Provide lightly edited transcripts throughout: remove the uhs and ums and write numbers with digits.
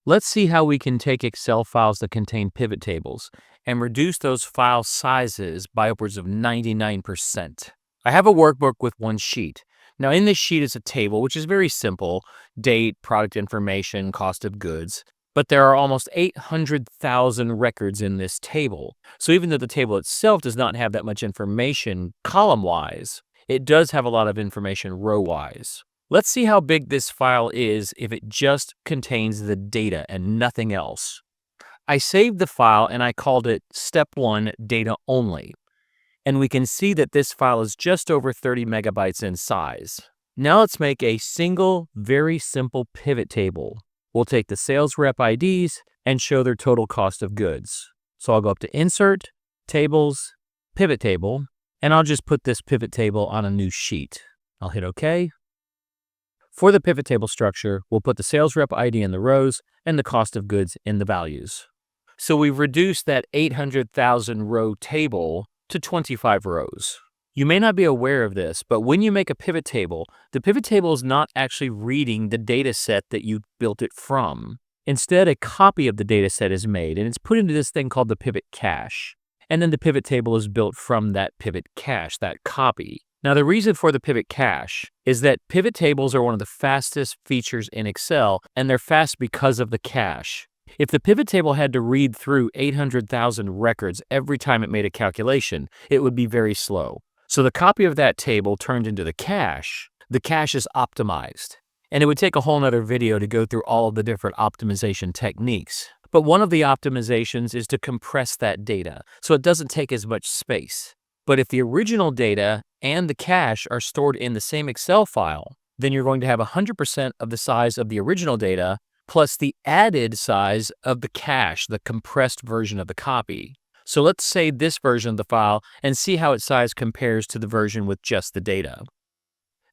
Let's see how we can take Excel files that contain pivot tables and reduce those file sizes by upwards of 99%. I have a workbook with one sheet. Now in this sheet is a table which is very simple: date, product information, cost of goods. But there are almost 800,000 records in this table. So even though the table itself does not have that much information column-wise, it does have a lot of information row-wise. Let's see how big this file is if it just contains the data and nothing else. I saved the file and I called it Step 1 Data Only. And we can see that this file is just over 30 megabytes in size. Now let's make a single, very simple pivot table. We'll take the sales rep IDs and show their total cost of goods. So I'll go up to Insert, Tables, Pivot Table, and I'll just put this pivot table on a new sheet. I'll hit OK. For the pivot table structure, we'll put the sales rep ID in the rows and the cost of goods in the values. So we've reduced that 800,000 row table to 25 rows. You may not be aware of this, but when you make a pivot table, the pivot table is not actually reading the data set that you built it from. Instead, a copy of the data set is made, and it's put into this thing called the pivot cache. And then the pivot table is built from that pivot cache, that copy. Now, the reason for the pivot cache is that pivot tables are one of the fastest features in Excel, and they're fast because of the cache. If the pivot table had to read through 800,000 records every time it made a calculation, it would be very slow. So the copy of that table turned into the cache is optimized. And it would take a whole nother video to go through all of the different optimization techniques. But one of the optimizations is to compress that data so it doesn't take as much space. But if the original data and the cache are stored in the same Excel file, then you're going to have 100% of the size of the original data plus the added size of the cache, the compressed version of the copy. So let's save this version of the file and see how its size compares to the version with just the data.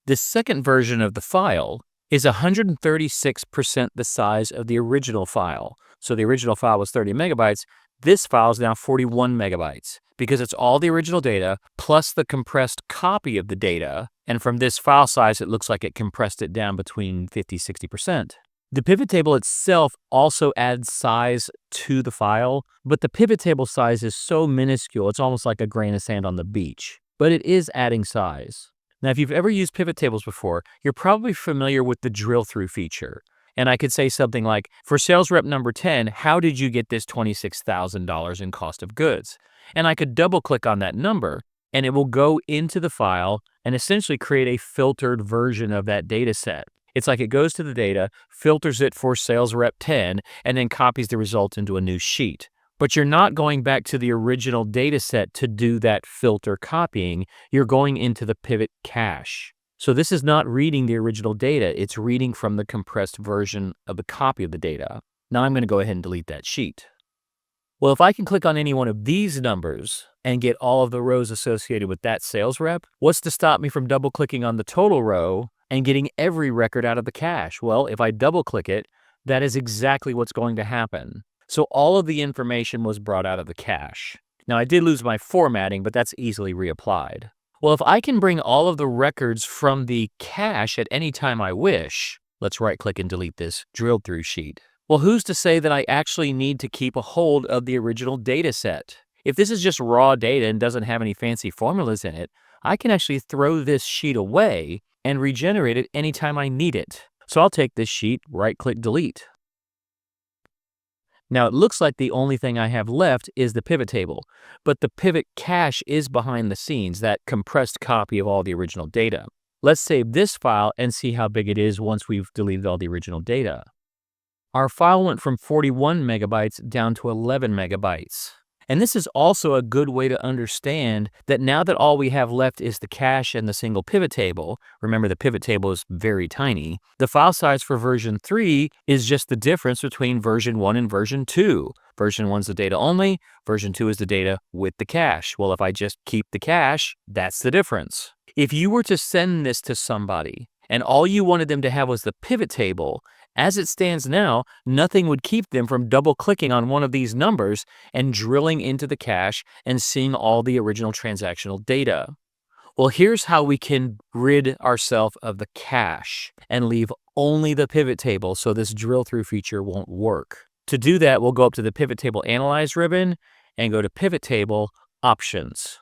The second version of the file is 136% the size of the original file. So the original file was 30 megabytes. This file is now 41 megabytes because it's all the original data plus the compressed copy of the data. And from this file size, it looks like it compressed it down between 50–60%. The pivot table itself also adds size to the file, but the pivot table size is so minuscule, it's almost like a grain of sand on the beach. But it is adding size. Now, if you've ever used pivot tables before, you're probably familiar with the drill-through feature. And I could say something like, for sales rep number 10, how did you get this $26,000 in cost of goods? And I could double-click on that number, and it will go into the file and essentially create a filtered version of that data set. It's like it goes to the data, filters it for sales rep 10, and then copies the result into a new sheet. But you're not going back to the original data set to do that filter copying. You're going into the pivot cache. So this is not reading the original data. It's reading from the compressed version of the copy of the data. Now I'm going to go ahead and delete that sheet. Well, if I can click on any one of these numbers and get all of the rows associated with that sales rep, what's to stop me from double-clicking on the total row and getting every record out of the cache? Well, if I double-click it, that is exactly what's going to happen. So all of the information was brought out of the cache. Now, I did lose my formatting, but that's easily reapplied. Well, if I can bring all of the records from the cache at any time I wish, let's right-click and delete this drill-through sheet. Well, who's to say that I actually need to keep a hold of the original data set? If this is just raw data and doesn't have any fancy formulas in it, I can actually throw this sheet away and regenerate it anytime I need it. So I'll take this sheet, right-click, delete. Now it looks like the only thing I have left is the pivot table, but the pivot cache is behind the scenes, that compressed copy of all the original data. Let's save this file and see how big it is once we've deleted all the original data. Our file went from 41 megabytes down to 11 megabytes. And this is also a good way to understand that now that all we have left is the cache and the single pivot table, remember the pivot table is very tiny, the file size for version 3 is just the difference between version 1 and version 2. Version 1 is the data only, version 2 is the data with the cache. Well, if I just keep the cache, that's the difference. If you were to send this to somebody and all you wanted them to have was the pivot table, as it stands now, nothing would keep them from double-clicking on one of these numbers and drilling into the cache and seeing all the original transactional data. Well, here's how we can rid ourselves of the cache and leave only the pivot table so this drill through feature won't work. To do that, we'll go up to the Pivot Table Analyze ribbon and go to Pivot Table Options.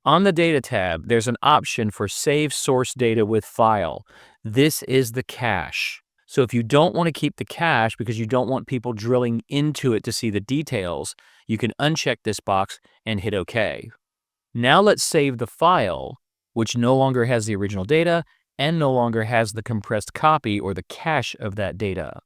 On the Data tab, there's an option for Save Source Data with File. This is the cache. So if you don't want to keep the cache because you don't want people drilling into it to see the details, you can uncheck this box and hit OK. Now let's save the file, which no longer has the original data and no longer has the compressed copy or the cache of that data.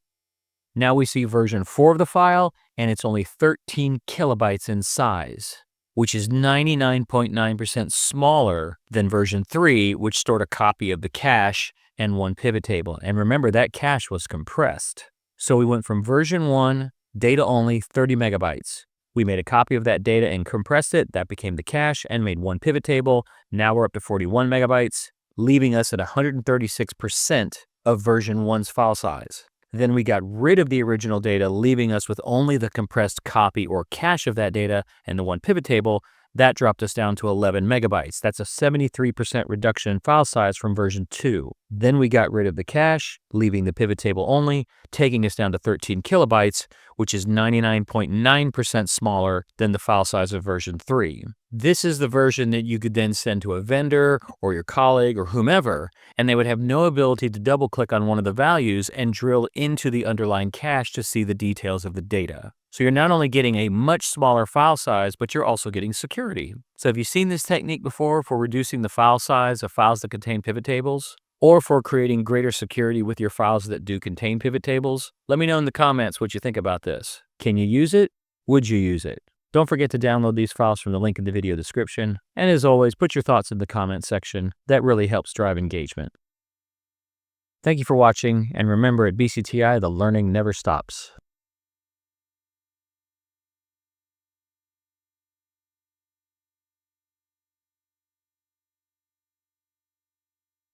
Now we see version 4 of the file, and it's only 13 kilobytes in size, which is 99.9% smaller than version 3, which stored a copy of the cache and one pivot table. And remember, that cache was compressed. So we went from version 1, data only, 30 megabytes. We made a copy of that data and compressed it. That became the cache and made one pivot table. Now we're up to 41 megabytes, leaving us at 136% of version 1's file size. Then we got rid of the original data, leaving us with only the compressed copy or cache of that data and the one pivot table. That dropped us down to 11 megabytes. That's a 73% reduction in file size from version 2. Then we got rid of the cache, leaving the pivot table only, taking us down to 13 kilobytes, which is 99.9% smaller than the file size of version 3. This is the version that you could then send to a vendor or your colleague or whomever, and they would have no ability to double-click on one of the values and drill into the underlying cache to see the details of the data. So you're not only getting a much smaller file size, but you're also getting security. So have you seen this technique before for reducing the file size of files that contain pivot tables? Or for creating greater security with your files that do contain pivot tables? Let me know in the comments what you think about this. Can you use it? Would you use it? Don't forget to download these files from the link in the video description. And as always, put your thoughts in the comment section. That really helps drive engagement. Thank you for watching, and remember, at BCTI, the learning never stops.